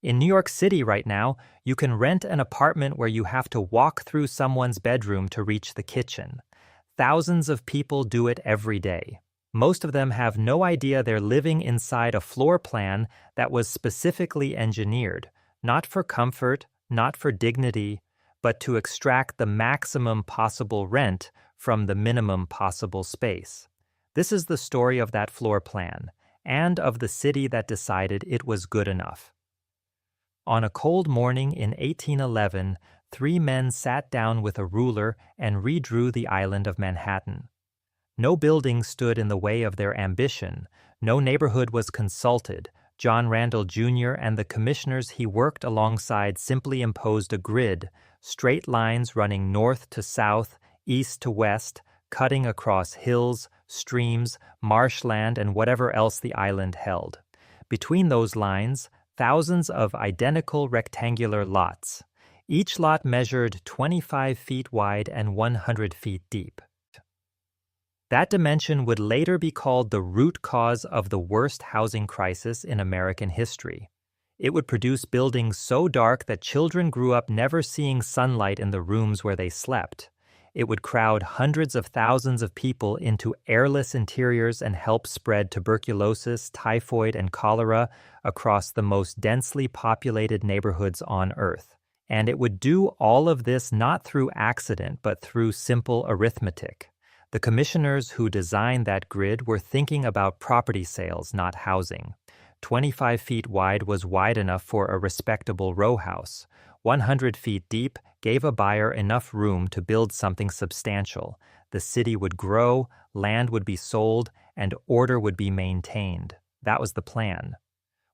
In New York City right now, you can rent an apartment where you have to walk through someone's bedroom to reach the kitchen. Thousands of people do it every day. Most of them have no idea they're living inside a floor plan that was specifically engineered, not for comfort, not for dignity, but to extract the maximum possible rent from the minimum possible space. This is the story of that floor plan, and of the city that decided it was good enough. On a cold morning in 1811, 3 men sat down with a ruler and redrew the island of Manhattan. No building stood in the way of their ambition, no neighborhood was consulted. John Randall Jr. and the commissioners he worked alongside simply imposed a grid, straight lines running north to south, east to west, cutting across hills, streams, marshland, and whatever else the island held. Between those lines, thousands of identical rectangular lots. Each lot measured 25 feet wide and 100 feet deep. That dimension would later be called the root cause of the worst housing crisis in American history. It would produce buildings so dark that children grew up never seeing sunlight in the rooms where they slept. It would crowd hundreds of thousands of people into airless interiors and help spread tuberculosis, typhoid, and cholera across the most densely populated neighborhoods on Earth. And it would do all of this not through accident, but through simple arithmetic. The commissioners who designed that grid were thinking about property sales, not housing. 25 feet wide was wide enough for a respectable row house. 100 feet deep gave a buyer enough room to build something substantial. The city would grow, land would be sold, and order would be maintained. That was the plan.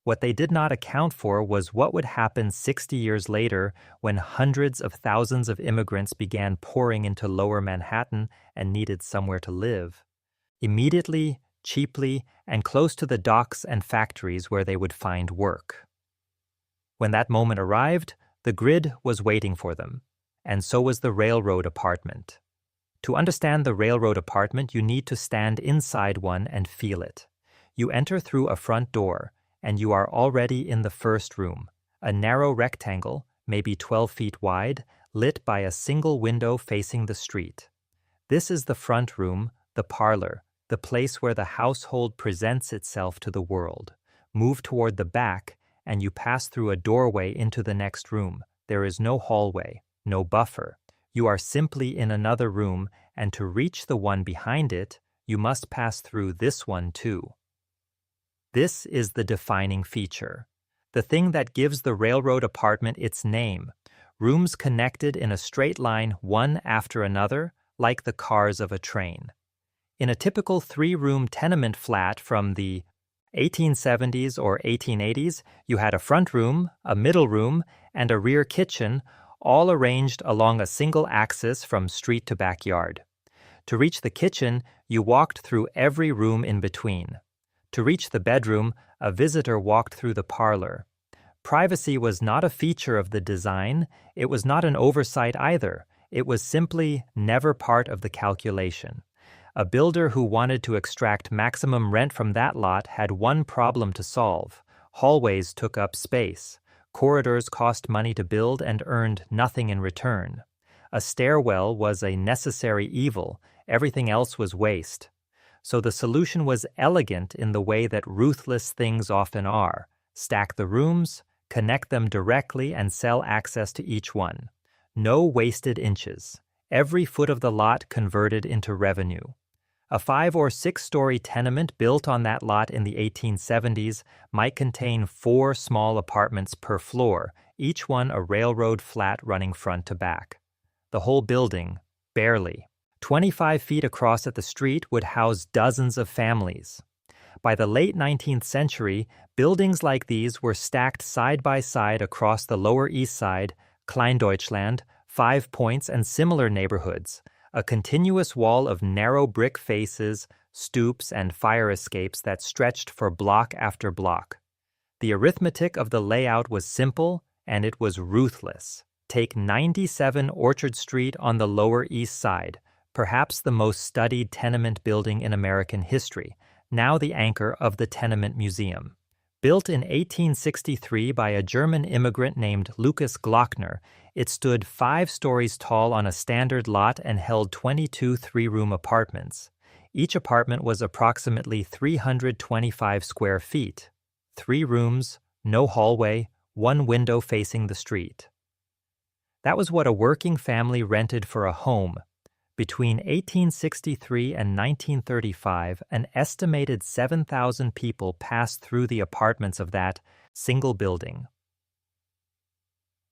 What they did not account for was what would happen 60 years later when hundreds of thousands of immigrants began pouring into Lower Manhattan and needed somewhere to live. Immediately, cheaply, and close to the docks and factories where they would find work. When that moment arrived, the grid was waiting for them, and so was the railroad apartment. To understand the railroad apartment, you need to stand inside one and feel it. You enter through a front door, and you are already in the first room, a narrow rectangle, maybe 12 feet wide, lit by a single window facing the street. This is the front room, the parlor, the place where the household presents itself to the world. Move toward the back, and you pass through a doorway into the next room. There is no hallway, no buffer. You are simply in another room, and to reach the one behind it, you must pass through this one too. This is the defining feature, the thing that gives the railroad apartment its name. Rooms connected in a straight line one after another, like the cars of a train. In a typical 3-room tenement flat from the 1870s or 1880s, you had a front room, a middle room, and a rear kitchen, all arranged along a single axis from street to backyard. To reach the kitchen, you walked through every room in between. To reach the bedroom, a visitor walked through the parlor. Privacy was not a feature of the design. It was not an oversight either. It was simply never part of the calculation. A builder who wanted to extract maximum rent from that lot had one problem to solve. Hallways took up space. Corridors cost money to build and earned nothing in return. A stairwell was a necessary evil. Everything else was waste. So the solution was elegant in the way that ruthless things often are. Stack the rooms, connect them directly, and sell access to each one. No wasted inches. Every foot of the lot converted into revenue. A 5- or 6-story tenement built on that lot in the 1870s might contain 4 small apartments per floor, each one a railroad flat running front to back. The whole building, barely 25 feet across at the street, would house dozens of families. By the late 19th century, buildings like these were stacked side by side across the Lower East Side, Kleindeutschland, 5 Points, and similar neighborhoods, a continuous wall of narrow brick faces, stoops, and fire escapes that stretched for block after block. The arithmetic of the layout was simple, and it was ruthless. Take 97 Orchard Street on the Lower East Side, perhaps the most studied tenement building in American history, now the anchor of the Tenement Museum. Built in 1863 by a German immigrant named Lucas Glockner, it stood 5 stories tall on a standard lot and held 22 three-room apartments. Each apartment was approximately 325 square feet. 3 rooms, no hallway, 1 window facing the street. That was what a working family rented for a home. Between 1863 and 1935, an estimated 7,000 people passed through the apartments of that single building.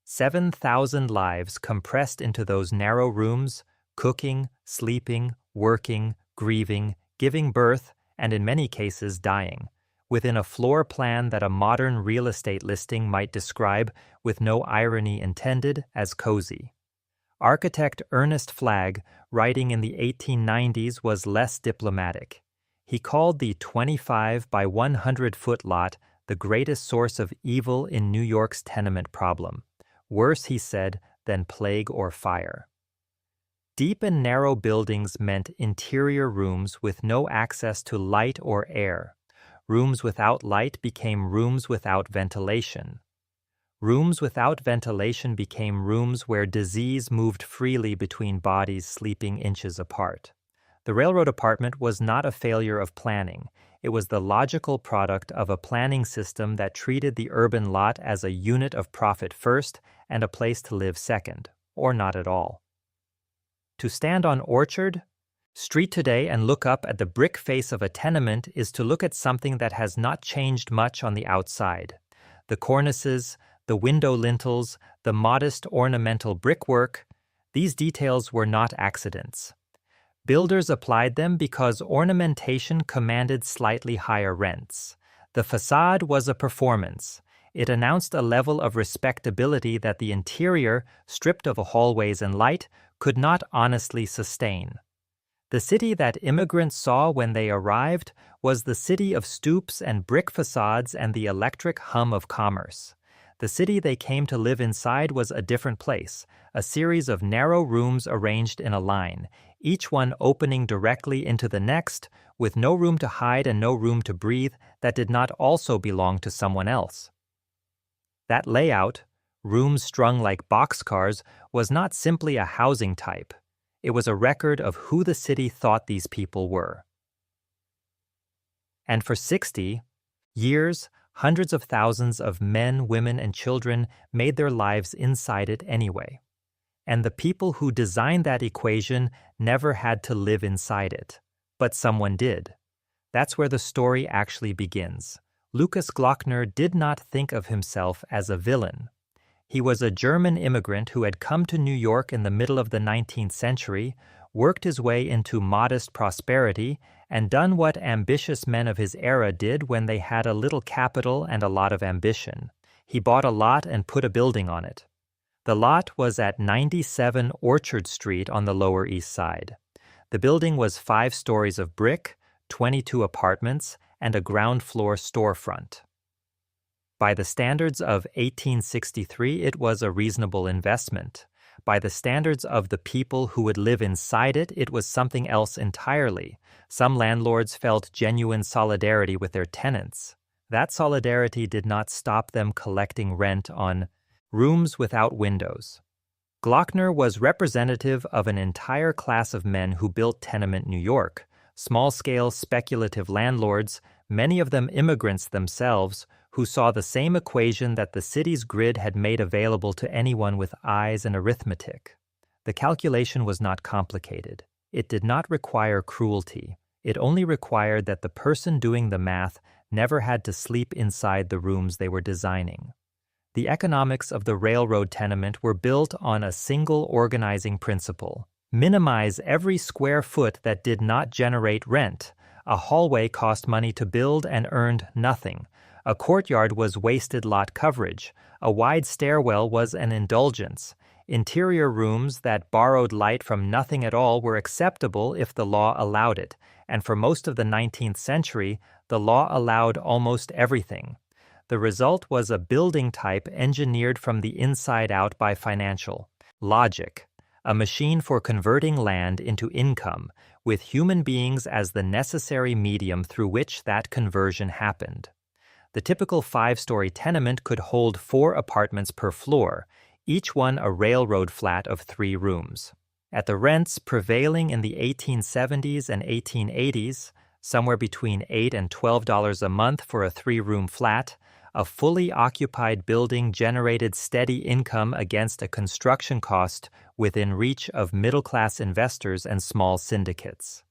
7,000 lives compressed into those narrow rooms, cooking, sleeping, working, grieving, giving birth, and in many cases dying, within a floor plan that a modern real estate listing might describe, with no irony intended, as cozy. Architect Ernest Flagg, writing in the 1890s, was less diplomatic. He called the 25 by 100-foot lot the greatest source of evil in New York's tenement problem. Worse, he said, than plague or fire. Deep and narrow buildings meant interior rooms with no access to light or air. Rooms without light became rooms without ventilation. Rooms without ventilation became rooms where disease moved freely between bodies sleeping inches apart. The railroad apartment was not a failure of planning. It was the logical product of a planning system that treated the urban lot as a unit of profit first and a place to live second, or not at all. To stand on Orchard Street today and look up at the brick face of a tenement is to look at something that has not changed much on the outside. The cornices, the window lintels, the modest ornamental brickwork, these details were not accidents. Builders applied them because ornamentation commanded slightly higher rents. The facade was a performance. It announced a level of respectability that the interior, stripped of hallways and light, could not honestly sustain. The city that immigrants saw when they arrived was the city of stoops and brick facades and the electric hum of commerce. The city they came to live inside was a different place, a series of narrow rooms arranged in a line, each one opening directly into the next, with no room to hide and no room to breathe that did not also belong to someone else. That layout, rooms strung like boxcars, was not simply a housing type. It was a record of who the city thought these people were. And for 60 years, hundreds of thousands of men, women, and children made their lives inside it anyway. And the people who designed that equation never had to live inside it. But someone did. That's where the story actually begins. Lucas Glockner did not think of himself as a villain. He was a German immigrant who had come to New York in the middle of the 19th century, worked his way into modest prosperity, and done what ambitious men of his era did when they had a little capital and a lot of ambition. He bought a lot and put a building on it. The lot was at 97 Orchard Street on the Lower East Side. The building was 5 stories of brick, 22 apartments, and a ground floor storefront. By the standards of 1863, it was a reasonable investment. By the standards of the people who would live inside it, it was something else entirely. Some landlords felt genuine solidarity with their tenants. That solidarity did not stop them collecting rent on rooms without windows. Glockner was representative of an entire class of men who built tenement New York, small-scale speculative landlords, many of them immigrants themselves, who saw the same equation that the city's grid had made available to anyone with eyes and arithmetic. The calculation was not complicated. It did not require cruelty. It only required that the person doing the math never had to sleep inside the rooms they were designing. The economics of the railroad tenement were built on a single organizing principle: minimize every square foot that did not generate rent. A hallway cost money to build and earned nothing. A courtyard was wasted lot coverage. A wide stairwell was an indulgence. Interior rooms that borrowed light from nothing at all were acceptable if the law allowed it, and for most of the 19th century, the law allowed almost everything. The result was a building type engineered from the inside out by financial logic, a machine for converting land into income, with human beings as the necessary medium through which that conversion happened. The typical 5-story tenement could hold 4 apartments per floor, each one a railroad flat of 3 rooms. At the rents prevailing in the 1870s and 1880s, somewhere between $8 and $12 a month for a 3-room flat, a fully occupied building generated steady income against a construction cost within reach of middle-class investors and small syndicates.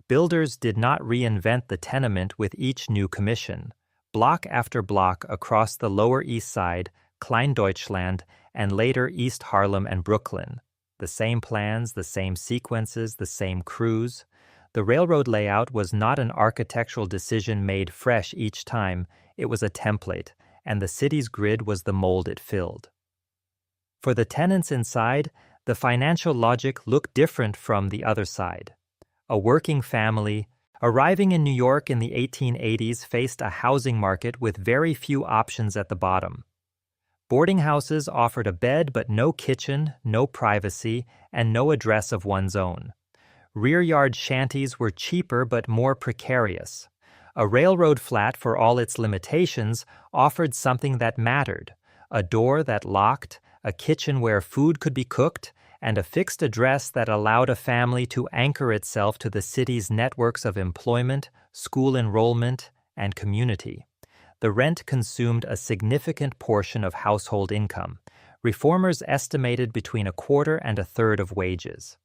Builders did not reinvent the tenement with each new commission. Block after block across the Lower East Side, Kleindeutschland, and later East Harlem and Brooklyn. The same plans, the same sequences, the same crews. The railroad layout was not an architectural decision made fresh each time, it was a template, and the city's grid was the mold it filled. For the tenants inside, the financial logic looked different from the other side. A working family, arriving in New York in the 1880s, faced a housing market with very few options at the bottom. Boarding houses offered a bed but no kitchen, no privacy, and no address of one's own. Rear-yard shanties were cheaper but more precarious. A railroad flat, for all its limitations, offered something that mattered: a door that locked, a kitchen where food could be cooked, and a fixed address that allowed a family to anchor itself to the city's networks of employment, school enrollment, and community. The rent consumed a significant portion of household income. Reformers estimated between a quarter and a third of wages.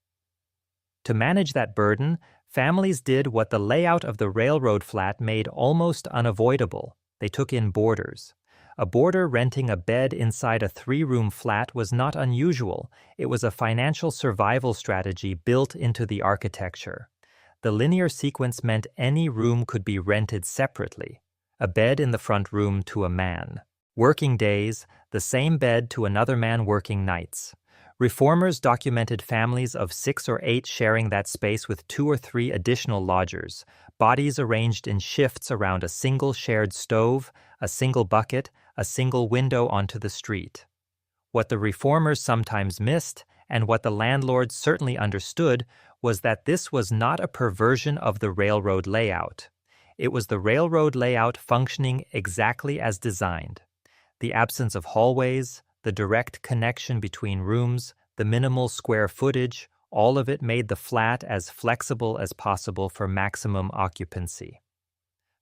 To manage that burden, families did what the layout of the railroad flat made almost unavoidable. They took in boarders. A boarder renting a bed inside a 3-room flat was not unusual. It was a financial survival strategy built into the architecture. The linear sequence meant any room could be rented separately. A bed in the front room to a man. Working days, the same bed to another man working nights. Reformers documented families of 6 or 8 sharing that space with 2 or 3 additional lodgers, bodies arranged in shifts around a single shared stove, a single bucket, a single window onto the street. What the reformers sometimes missed, and what the landlords certainly understood, was that this was not a perversion of the railroad layout. It was the railroad layout functioning exactly as designed. The absence of hallways, the direct connection between rooms, the minimal square footage, all of it made the flat as flexible as possible for maximum occupancy.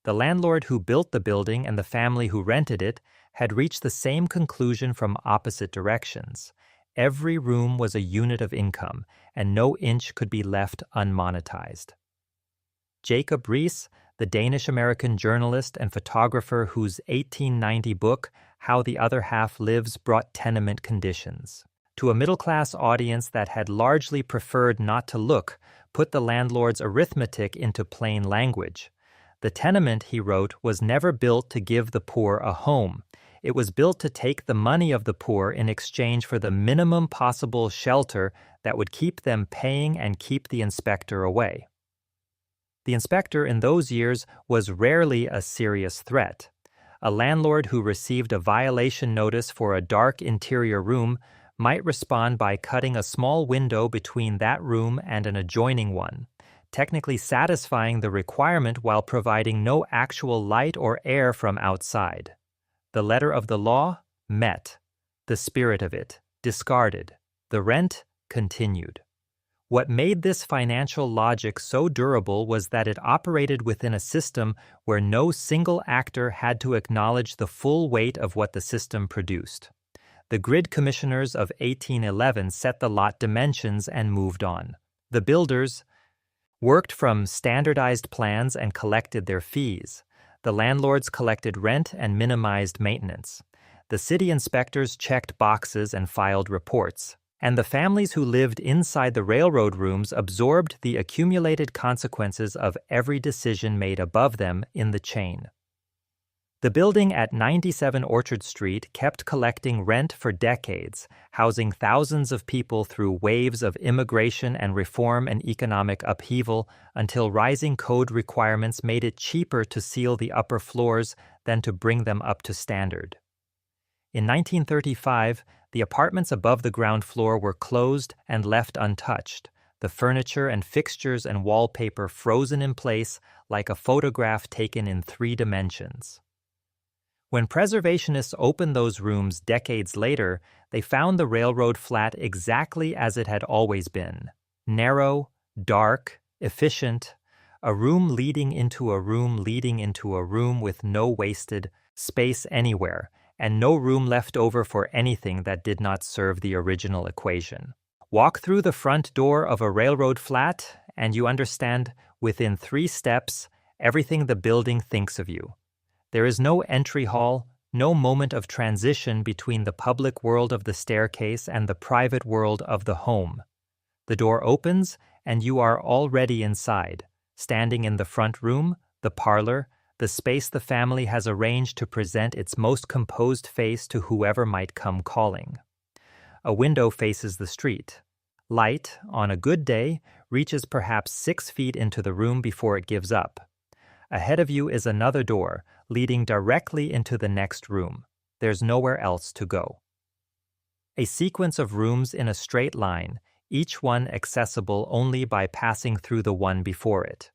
The landlord who built the building and the family who rented it had reached the same conclusion from opposite directions. Every room was a unit of income, and no inch could be left unmonetized. Jacob Riis, the Danish-American journalist and photographer whose 1890 book, How the Other Half Lives, brought tenement conditions to a middle-class audience that had largely preferred not to look, put the landlord's arithmetic into plain language. The tenement, he wrote, was never built to give the poor a home. It was built to take the money of the poor in exchange for the minimum possible shelter that would keep them paying and keep the inspector away. The inspector in those years was rarely a serious threat. A landlord who received a violation notice for a dark interior room might respond by cutting a small window between that room and an adjoining one, technically satisfying the requirement while providing no actual light or air from outside. The letter of the law met. The spirit of it discarded. The rent continued. What made this financial logic so durable was that it operated within a system where no single actor had to acknowledge the full weight of what the system produced. The grid commissioners of 1811 set the lot dimensions and moved on. The builders worked from standardized plans and collected their fees. The landlords collected rent and minimized maintenance. The city inspectors checked boxes and filed reports. And the families who lived inside the railroad rooms absorbed the accumulated consequences of every decision made above them in the chain. The building at 97 Orchard Street kept collecting rent for decades, housing thousands of people through waves of immigration and reform and economic upheaval until rising code requirements made it cheaper to seal the upper floors than to bring them up to standard. In 1935, the apartments above the ground floor were closed and left untouched, the furniture and fixtures and wallpaper frozen in place like a photograph taken in 3 dimensions. When preservationists opened those rooms decades later, they found the railroad flat exactly as it had always been. Narrow, dark, efficient, a room leading into a room leading into a room with no wasted space anywhere, and no room left over for anything that did not serve the original equation. Walk through the front door of a railroad flat, and you understand, within 3 steps, everything the building thinks of you. There is no entry hall, no moment of transition between the public world of the staircase and the private world of the home. The door opens, and you are already inside, standing in the front room, the parlor, the space the family has arranged to present its most composed face to whoever might come calling. A window faces the street. Light, on a good day, reaches perhaps 6 feet into the room before it gives up. Ahead of you is another door, leading directly into the next room. There's nowhere else to go. A sequence of rooms in a straight line, each one accessible only by passing through the one before it.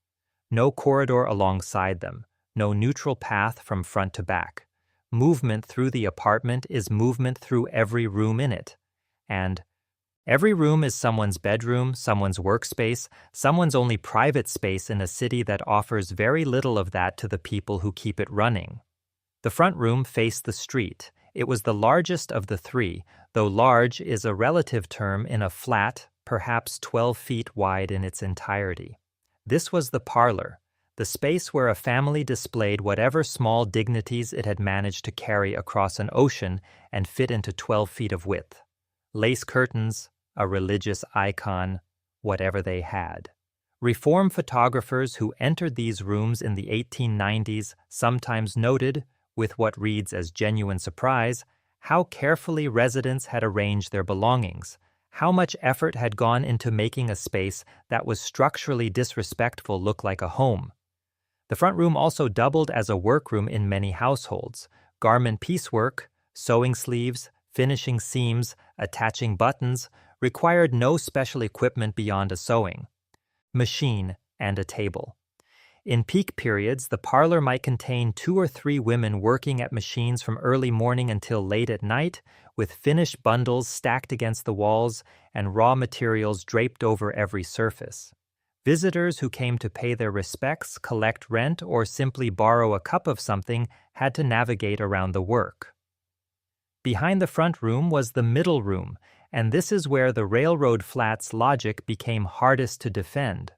No corridor alongside them, no neutral path from front to back. Movement through the apartment is movement through every room in it. And every room is someone's bedroom, someone's workspace, someone's only private space in a city that offers very little of that to the people who keep it running. The front room faced the street. It was the largest of the 3, though large is a relative term in a flat, perhaps 12 feet wide in its entirety. This was the parlor, the space where a family displayed whatever small dignities it had managed to carry across an ocean and fit into 12 feet of width. Lace curtains, a religious icon, whatever they had. Reform photographers who entered these rooms in the 1890s sometimes noted, with what reads as genuine surprise, how carefully residents had arranged their belongings, how much effort had gone into making a space that was structurally disrespectful look like a home. The front room also doubled as a workroom in many households. Garment piecework, sewing sleeves, finishing seams, attaching buttons, required no special equipment beyond a sewing machine and a table. In peak periods, the parlor might contain 2 or 3 women working at machines from early morning until late at night, with finished bundles stacked against the walls and raw materials draped over every surface. Visitors who came to pay their respects, collect rent, or simply borrow a cup of something had to navigate around the work. Behind the front room was the middle room, and this is where the railroad flats logic became hardest to defend.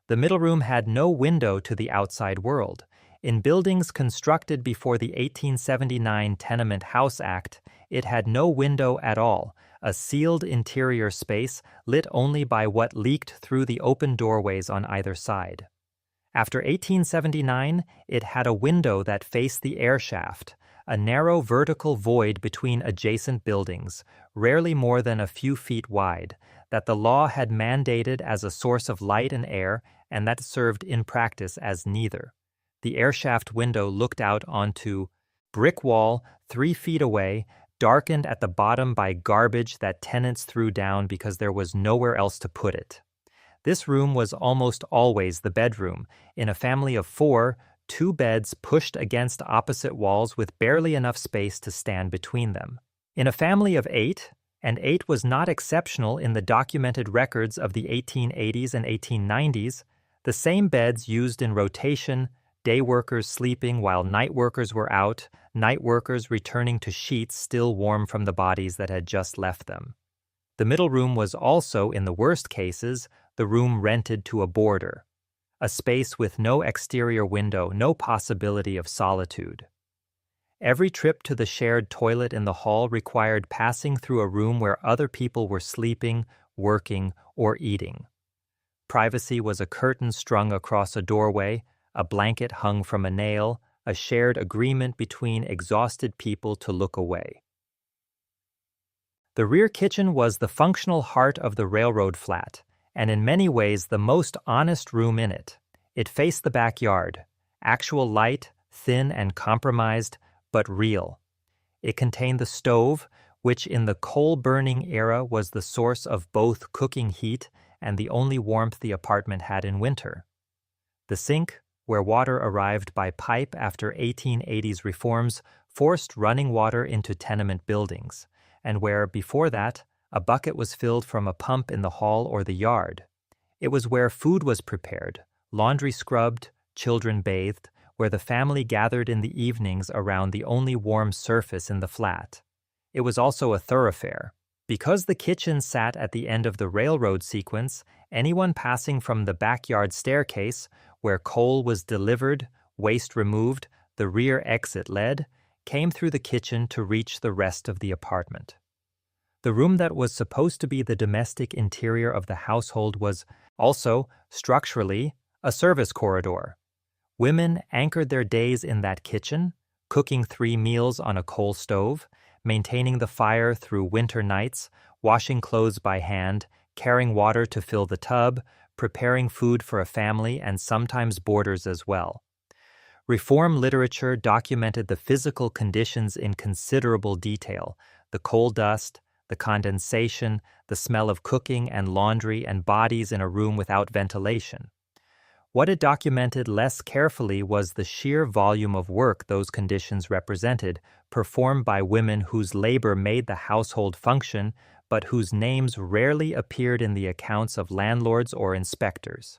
The middle room had no window to the outside world. In buildings constructed before the 1879 Tenement House Act, it had no window at all, a sealed interior space lit only by what leaked through the open doorways on either side. After 1879, it had a window that faced the air shaft, a narrow vertical void between adjacent buildings, rarely more than a few feet wide, that the law had mandated as a source of light and air, and that served in practice as neither. The airshaft window looked out onto brick wall 3 feet away, darkened at the bottom by garbage that tenants threw down because there was nowhere else to put it. This room was almost always the bedroom. In a family of 4, 2 beds pushed against opposite walls with barely enough space to stand between them. In a family of 8, and 8 was not exceptional in the documented records of the 1880s and 1890s, the same beds used in rotation, day workers sleeping while night workers were out, night workers returning to sheets still warm from the bodies that had just left them. The middle room was also, in the worst cases, the room rented to a boarder, a space with no exterior window, no possibility of solitude. Every trip to the shared toilet in the hall required passing through a room where other people were sleeping, working, or eating. Privacy was a curtain strung across a doorway, a blanket hung from a nail, a shared agreement between exhausted people to look away. The rear kitchen was the functional heart of the railroad flat, and in many ways the most honest room in it. It faced the backyard, actual light, thin and compromised, but real. It contained the stove, which in the coal-burning era was the source of both cooking heat and the only warmth the apartment had in winter. The sink, where water arrived by pipe after 1880s reforms, forced running water into tenement buildings, and where, before that, a bucket was filled from a pump in the hall or the yard. It was where food was prepared, laundry scrubbed, children bathed, where the family gathered in the evenings around the only warm surface in the flat. It was also a thoroughfare. Because the kitchen sat at the end of the railroad sequence, anyone passing from the backyard staircase, where coal was delivered, waste removed, the rear exit led, came through the kitchen to reach the rest of the apartment. The room that was supposed to be the domestic interior of the household was also, structurally, a service corridor. Women anchored their days in that kitchen, cooking 3 meals on a coal stove, maintaining the fire through winter nights, washing clothes by hand, carrying water to fill the tub, preparing food for a family and sometimes boarders as well. Reform literature documented the physical conditions in considerable detail: the coal dust, the condensation, the smell of cooking and laundry and bodies in a room without ventilation. What it documented less carefully was the sheer volume of work those conditions represented, performed by women whose labor made the household function, but whose names rarely appeared in the accounts of landlords or inspectors.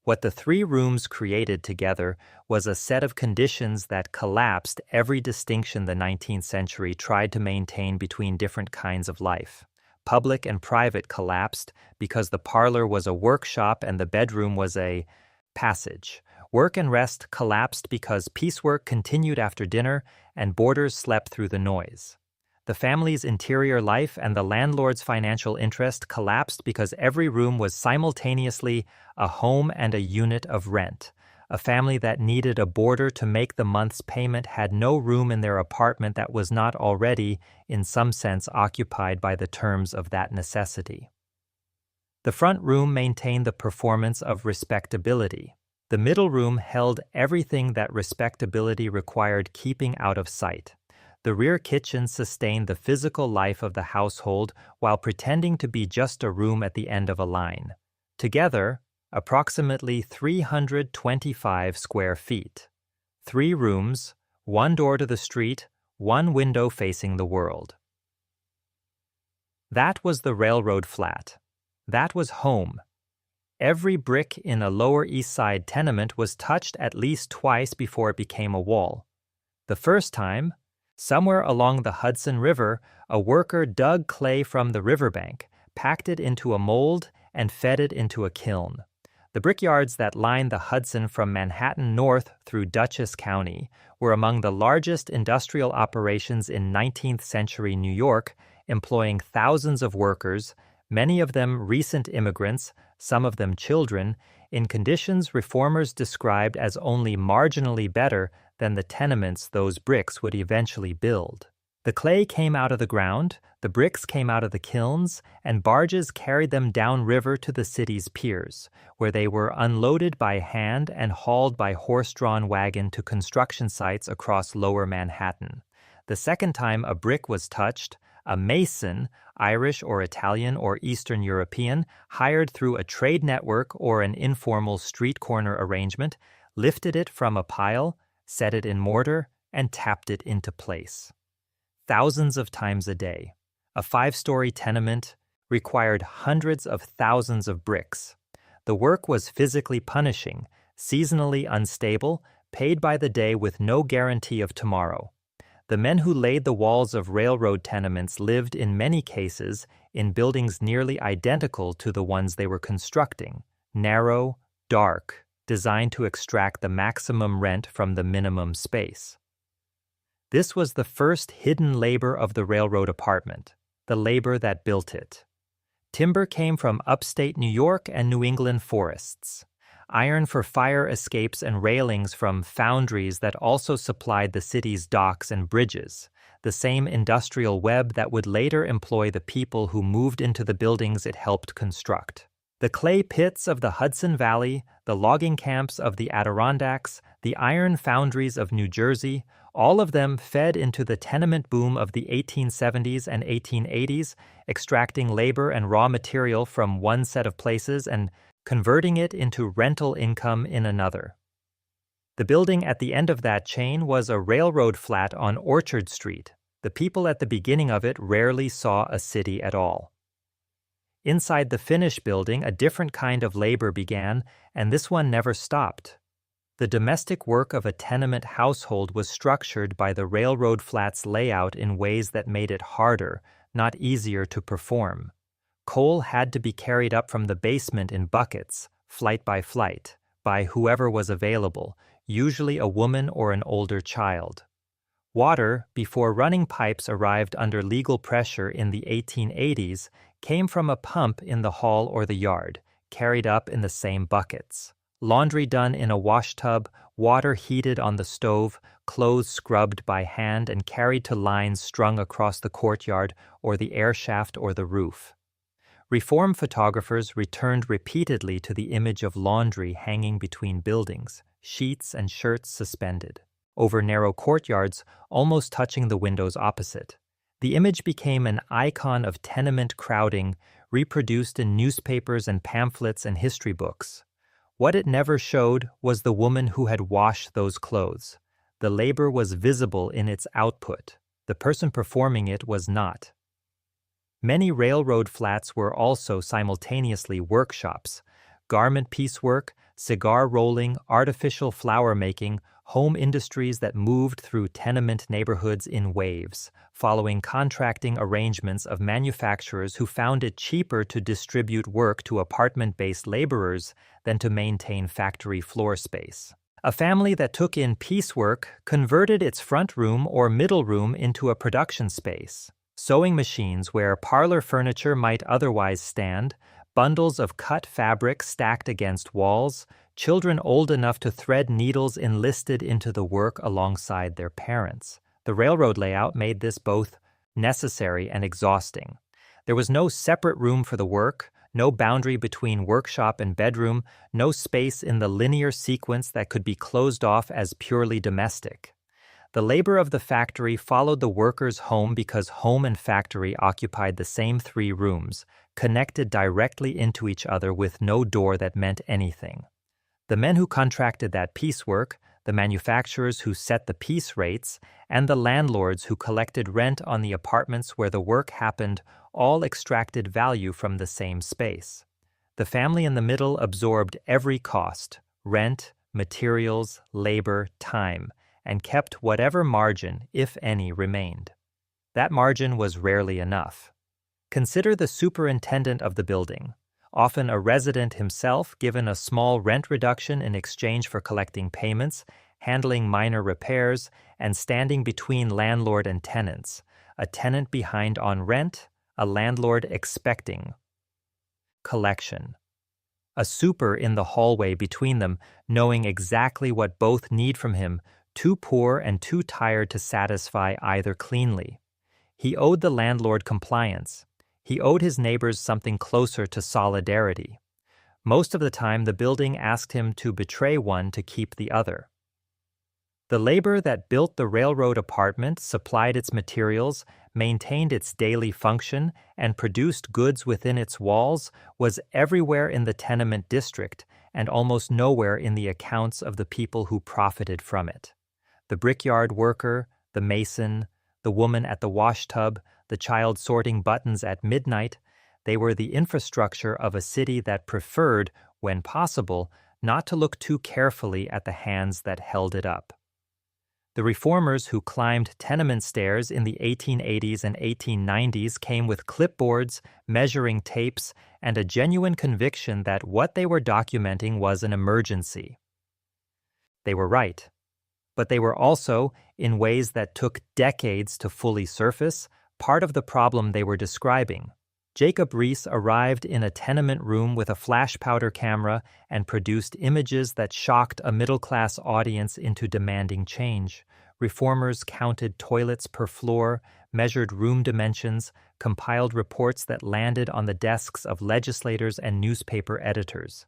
What the 3 rooms created together was a set of conditions that collapsed every distinction the 19th century tried to maintain between different kinds of life. Public and private collapsed because the parlor was a workshop and the bedroom was a passage. Work and rest collapsed because piecework continued after dinner and boarders slept through the noise. The family's interior life and the landlord's financial interest collapsed because every room was simultaneously a home and a unit of rent. A family that needed a boarder to make the month's payment had no room in their apartment that was not already, in some sense, occupied by the terms of that necessity. The front room maintained the performance of respectability. The middle room held everything that respectability required keeping out of sight. The rear kitchen sustained the physical life of the household while pretending to be just a room at the end of a line. Together, approximately 325 square feet. 3 rooms, 1 door to the street, 1 window facing the world. That was the railroad flat. That was home. Every brick in a Lower East Side tenement was touched at least twice before it became a wall. The first time, somewhere along the Hudson River, a worker dug clay from the riverbank, packed it into a mold, and fed it into a kiln. The brickyards that lined the Hudson from Manhattan north through Dutchess County were among the largest industrial operations in 19th century New York, employing thousands of workers, many of them recent immigrants, some of them children, in conditions reformers described as only marginally better than the tenements those bricks would eventually build. The clay came out of the ground, the bricks came out of the kilns, and barges carried them downriver to the city's piers, where they were unloaded by hand and hauled by horse-drawn wagon to construction sites across Lower Manhattan. The second time a brick was touched, a mason, Irish or Italian or Eastern European, hired through a trade network or an informal street corner arrangement, lifted it from a pile, set it in mortar, and tapped it into place. Thousands of times a day. A 5-story tenement required hundreds of thousands of bricks. The work was physically punishing, seasonally unstable, paid by the day with no guarantee of tomorrow. The men who laid the walls of railroad tenements lived in many cases in buildings nearly identical to the ones they were constructing, narrow, dark, designed to extract the maximum rent from the minimum space. This was the first hidden labor of the railroad apartment, the labor that built it. Timber came from upstate New York and New England forests. Iron for fire escapes and railings from foundries that also supplied the city's docks and bridges, the same industrial web that would later employ the people who moved into the buildings it helped construct. The clay pits of the Hudson Valley, the logging camps of the Adirondacks, the iron foundries of New Jersey, all of them fed into the tenement boom of the 1870s and 1880s, extracting labor and raw material from one set of places and converting it into rental income in another. The building at the end of that chain was a railroad flat on Orchard Street. The people at the beginning of it rarely saw a city at all. Inside the finished building, a different kind of labor began, and this one never stopped. The domestic work of a tenement household was structured by the railroad flat's layout in ways that made it harder, not easier to perform. Coal had to be carried up from the basement in buckets, flight, by whoever was available, usually a woman or an older child. Water, before running pipes arrived under legal pressure in the 1880s, came from a pump in the hall or the yard, carried up in the same buckets. Laundry done in a washtub, water heated on the stove, clothes scrubbed by hand and carried to lines strung across the courtyard or the air shaft or the roof. Reform photographers returned repeatedly to the image of laundry hanging between buildings, sheets and shirts suspended, over narrow courtyards almost touching the windows opposite. The image became an icon of tenement crowding, reproduced in newspapers and pamphlets and history books. What it never showed was the woman who had washed those clothes. The labor was visible in its output. The person performing it was not. Many railroad flats were also simultaneously workshops: garment piecework, cigar rolling, artificial flower making, home industries that moved through tenement neighborhoods in waves, following contracting arrangements of manufacturers who found it cheaper to distribute work to apartment-based laborers than to maintain factory floor space. A family that took in piecework converted its front room or middle room into a production space. Sewing machines where parlor furniture might otherwise stand, bundles of cut fabric stacked against walls, children old enough to thread needles enlisted into the work alongside their parents. The railroad layout made this both necessary and exhausting. There was no separate room for the work, no boundary between workshop and bedroom, no space in the linear sequence that could be closed off as purely domestic. The labor of the factory followed the workers home because home and factory occupied the same 3 rooms, connected directly into each other with no door that meant anything. The men who contracted that piecework, the manufacturers who set the piece rates, and the landlords who collected rent on the apartments where the work happened all extracted value from the same space. The family in the middle absorbed every cost: rent, materials, labor, time, and kept whatever margin, if any, remained. That margin was rarely enough. Consider the superintendent of the building, often a resident himself, given a small rent reduction in exchange for collecting payments, handling minor repairs, and standing between landlord and tenants, a tenant behind on rent, a landlord expecting collection. A super in the hallway between them, knowing exactly what both need from him, too poor and too tired to satisfy either cleanly. He owed the landlord compliance. He owed his neighbors something closer to solidarity. Most of the time, the building asked him to betray one to keep the other. The labor that built the railroad apartment, supplied its materials, maintained its daily function, and produced goods within its walls was everywhere in the tenement district and almost nowhere in the accounts of the people who profited from it. The brickyard worker, the mason, the woman at the washtub, the child sorting buttons at midnight, they were the infrastructure of a city that preferred, when possible, not to look too carefully at the hands that held it up. The reformers who climbed tenement stairs in the 1880s and 1890s came with clipboards, measuring tapes, and a genuine conviction that what they were documenting was an emergency. They were right. But they were also, in ways that took decades to fully surface, part of the problem they were describing. Jacob Riis arrived in a tenement room with a flash powder camera and produced images that shocked a middle-class audience into demanding change. Reformers counted toilets per floor, measured room dimensions, compiled reports that landed on the desks of legislators and newspaper editors.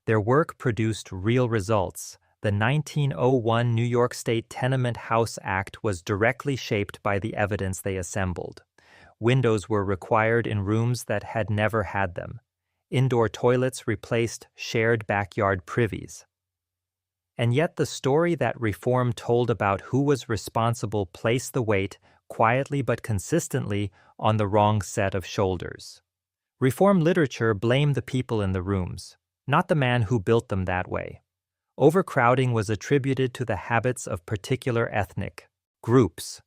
Their work produced real results. The 1901 New York State Tenement House Act was directly shaped by the evidence they assembled. Windows were required in rooms that had never had them. Indoor toilets replaced shared backyard privies. And yet the story that reform told about who was responsible placed the weight, quietly but consistently, on the wrong set of shoulders. Reform literature blamed the people in the rooms, not the man who built them that way. Overcrowding was attributed to the habits of particular ethnic groups.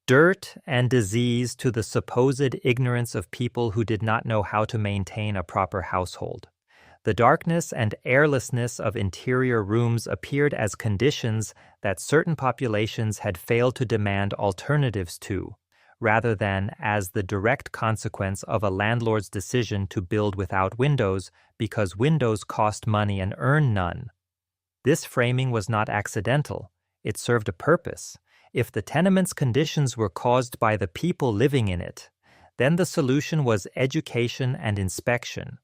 Dirt and disease to the supposed ignorance of people who did not know how to maintain a proper household. The darkness and airlessness of interior rooms appeared as conditions that certain populations had failed to demand alternatives to, rather than as the direct consequence of a landlord's decision to build without windows because windows cost money and earn none. This framing was not accidental. It served a purpose. If the tenement's conditions were caused by the people living in it, then the solution was education and inspection,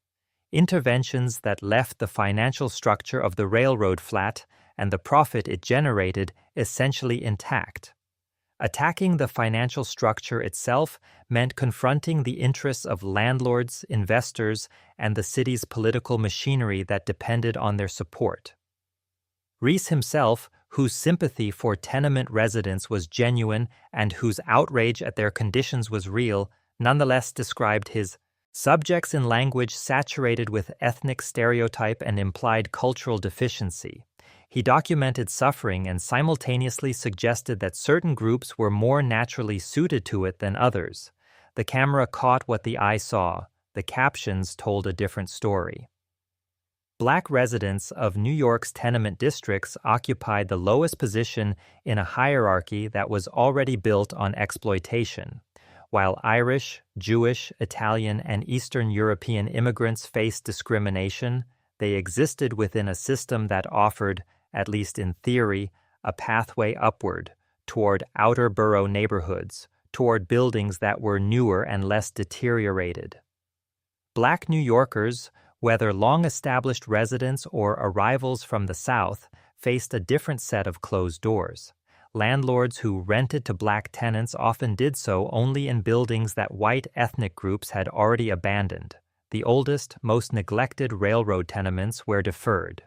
interventions that left the financial structure of the railroad flat and the profit it generated essentially intact. Attacking the financial structure itself meant confronting the interests of landlords, investors, and the city's political machinery that depended on their support. Rees himself, whose sympathy for tenement residents was genuine and whose outrage at their conditions was real, nonetheless described his subjects in language saturated with ethnic stereotype and implied cultural deficiency. He documented suffering and simultaneously suggested that certain groups were more naturally suited to it than others. The camera caught what the eye saw. The captions told a different story. Black residents of New York's tenement districts occupied the lowest position in a hierarchy that was already built on exploitation. While Irish, Jewish, Italian, and Eastern European immigrants faced discrimination, they existed within a system that offered, at least in theory, a pathway upward, toward outer borough neighborhoods, toward buildings that were newer and less deteriorated. Black New Yorkers, whether long-established residents or arrivals from the South, faced a different set of closed doors. Landlords who rented to black tenants often did so only in buildings that white ethnic groups had already abandoned. The oldest, most neglected railroad tenements were deferred.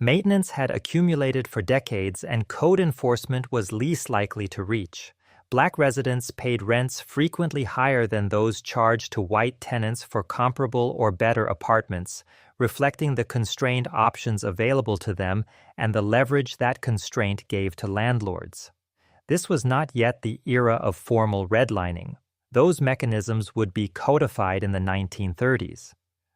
Maintenance had accumulated for decades and code enforcement was least likely to reach. Black residents paid rents frequently higher than those charged to white tenants for comparable or better apartments, reflecting the constrained options available to them and the leverage that constraint gave to landlords. This was not yet the era of formal redlining. Those mechanisms would be codified in the 1930s.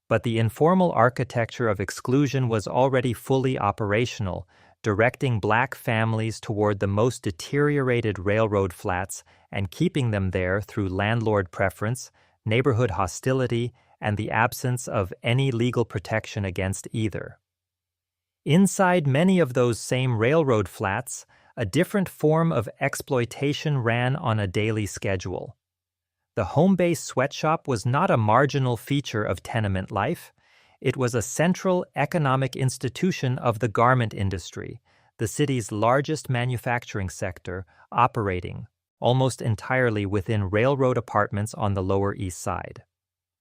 But the informal architecture of exclusion was already fully operational, directing black families toward the most deteriorated railroad flats and keeping them there through landlord preference, neighborhood hostility, and the absence of any legal protection against either. Inside many of those same railroad flats, a different form of exploitation ran on a daily schedule. The home-based sweatshop was not a marginal feature of tenement life. It was a central economic institution of the garment industry, the city's largest manufacturing sector, operating almost entirely within railroad apartments on the Lower East Side.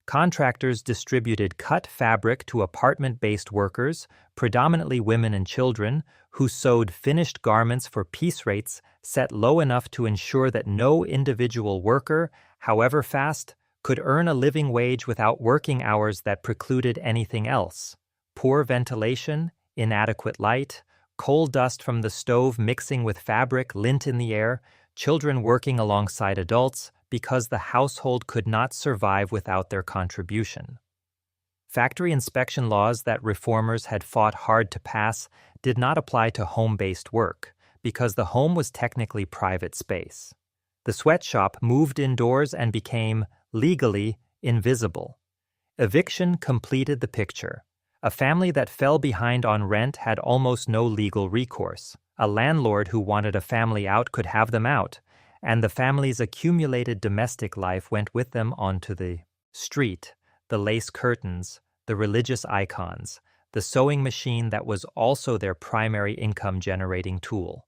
Contractors distributed cut fabric to apartment-based workers, predominantly women and children, who sewed finished garments for piece rates set low enough to ensure that no individual worker, however fast, could earn a living wage without working hours that precluded anything else. Poor ventilation, inadequate light, coal dust from the stove mixing with fabric lint in the air, children working alongside adults because the household could not survive without their contribution. Factory inspection laws that reformers had fought hard to pass did not apply to home-based work because the home was technically private space. The sweatshop moved indoors and became, legally, invisible. Eviction completed the picture. A family that fell behind on rent had almost no legal recourse. A landlord who wanted a family out could have them out, and the family's accumulated domestic life went with them onto the street, the lace curtains, the religious icons, the sewing machine that was also their primary income-generating tool.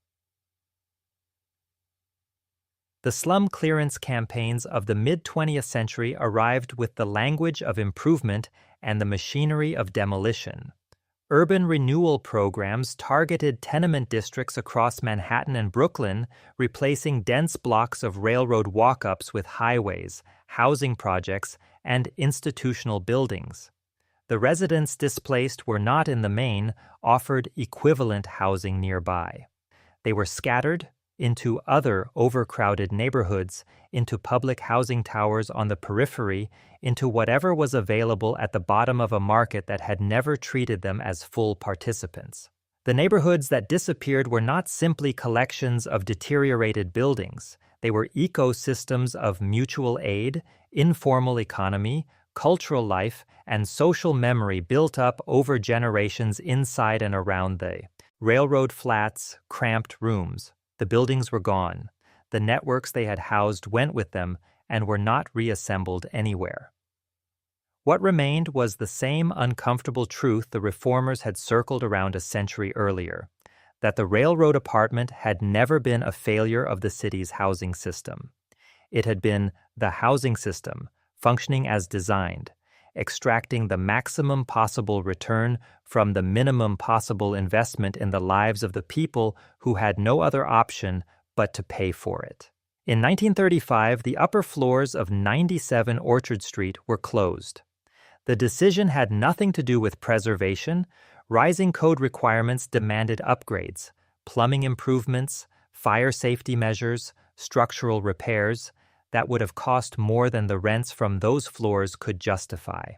The slum clearance campaigns of the mid-20th century arrived with the language of improvement and the machinery of demolition. Urban renewal programs targeted tenement districts across Manhattan and Brooklyn, replacing dense blocks of railroad walk-ups with highways, housing projects, and institutional buildings. The residents displaced were not in the main offered equivalent housing nearby. They were scattered into other overcrowded neighborhoods, into public housing towers on the periphery, into whatever was available at the bottom of a market that had never treated them as full participants. The neighborhoods that disappeared were not simply collections of deteriorated buildings. They were ecosystems of mutual aid, informal economy, cultural life, and social memory built up over generations inside and around the railroad flats, cramped rooms. The buildings were gone. The networks they had housed went with them and were not reassembled anywhere. What remained was the same uncomfortable truth the reformers had circled around a century earlier, that the railroad apartment had never been a failure of the city's housing system. It had been the housing system, functioning as designed, extracting the maximum possible return from the minimum possible investment in the lives of the people who had no other option but to pay for it. In 1935, the upper floors of 97 Orchard Street were closed. The decision had nothing to do with preservation. Rising code requirements demanded upgrades, plumbing improvements, fire safety measures, structural repairs, that would have cost more than the rents from those floors could justify.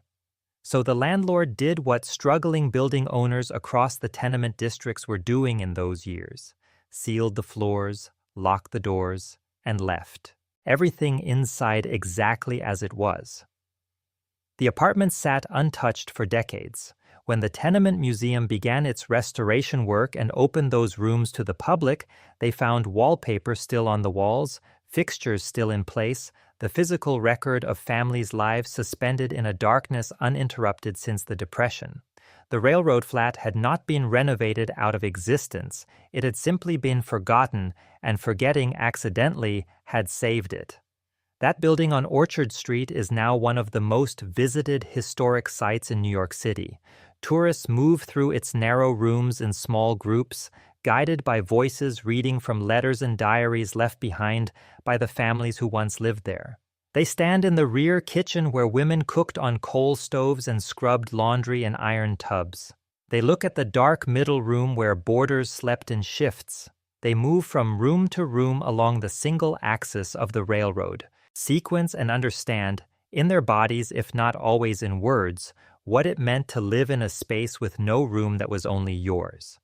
So the landlord did what struggling building owners across the tenement districts were doing in those years: sealed the floors, locked the doors, and left. Everything inside exactly as it was. The apartment sat untouched for decades. When the Tenement Museum began its restoration work and opened those rooms to the public, they found wallpaper still on the walls, fixtures still in place, the physical record of families' lives suspended in a darkness uninterrupted since the Depression. The railroad flat had not been renovated out of existence. It had simply been forgotten, and forgetting accidentally had saved it. That building on Orchard Street is now one of the most visited historic sites in New York City. Tourists move through its narrow rooms in small groups, guided by voices reading from letters and diaries left behind by the families who once lived there. They stand in the rear kitchen where women cooked on coal stoves and scrubbed laundry in iron tubs. They look at the dark middle room where boarders slept in shifts. They move from room to room along the single axis of the railroad, sequence and understand, in their bodies if not always in words, what it meant to live in a space with no room that was only yours.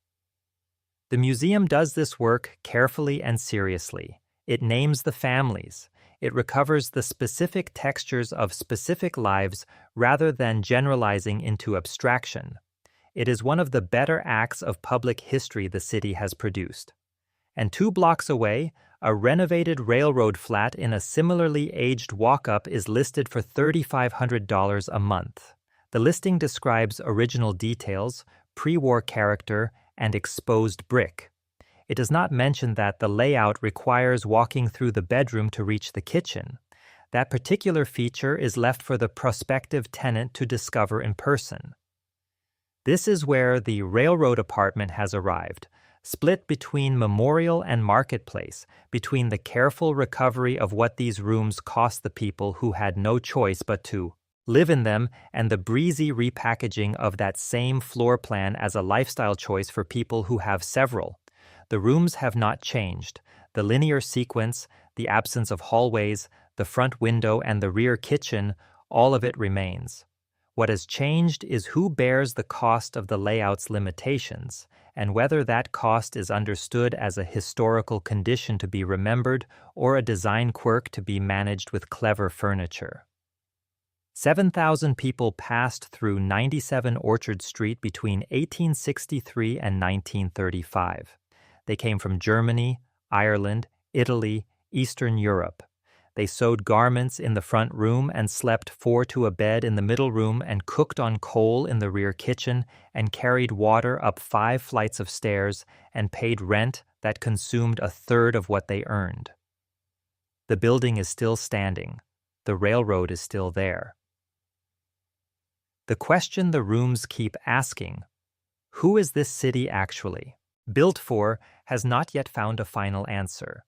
The museum does this work carefully and seriously. It names the families. It recovers the specific textures of specific lives rather than generalizing into abstraction. It is one of the better acts of public history the city has produced. And 2 blocks away, a renovated railroad flat in a similarly aged walk-up is listed for $3,500 a month. The listing describes original details, pre-war character, and exposed brick. It does not mention that the layout requires walking through the bedroom to reach the kitchen. That particular feature is left for the prospective tenant to discover in person. This is where the railroad apartment has arrived, split between Memorial and Marketplace, between the careful recovery of what these rooms cost the people who had no choice but to live in them and the breezy repackaging of that same floor plan as a lifestyle choice for people who have several. The rooms have not changed. The linear sequence, the absence of hallways, the front window, and the rear kitchen, all of it remains. What has changed is who bears the cost of the layout's limitations, and whether that cost is understood as a historical condition to be remembered or a design quirk to be managed with clever furniture. 7,000 people passed through 97 Orchard Street between 1863 and 1935. They came from Germany, Ireland, Italy, Eastern Europe. They sewed garments in the front room and slept 4 to a bed in the middle room and cooked on coal in the rear kitchen and carried water up 5 flights of stairs and paid rent that consumed a third of what they earned. The building is still standing. The railroad is still there. The question the rooms keep asking, Who is this city actually? Built for has not yet found a final answer.